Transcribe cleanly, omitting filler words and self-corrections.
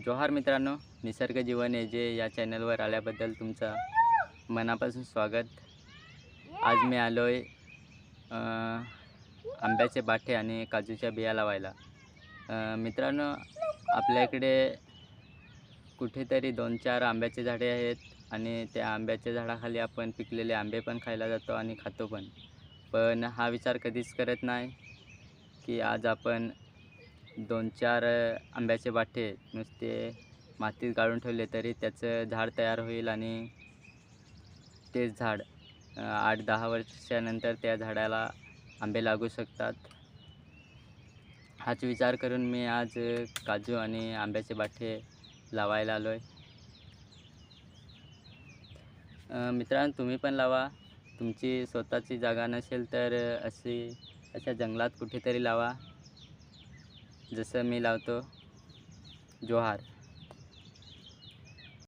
जोहार मित्रांनो, निसर्ग जीवन जे या चॅनलवर आल्याबद्दल तुमचा मनापासून स्वागत. आज मी आलो आहे आंब्याचे बाठे आणि काजूच्या बिया लावायला. मित्रांनो, आपल्या इकडे कुठेतरी 2-4 आंब्याचे झाडे आहेत आणि त्या आंब्याच्या झाडाखाली आपण पिकलेले आंबे पण खायला जातो आणि खातो पण. पण हा विचार कधीच करत नाही की आज आपण 2-4 आंब्याचे बाठे नुसते मातीत गाडून ठेवले तरी त्याचं झाड तयार होईल आणि तेच झाड 8-10 वर्षानंतर त्या झाडाला आंबे लागू शकतात. हाच विचार करून मी आज काजू आणि आंब्याचे बाठे लावायला आलो आहे. मित्रांनो, तुम्ही पण लावा. तुमची स्वतःची जागा नसेल तर अशा जंगलात कुठेतरी लावा, जसं मी लावतो. जोहार.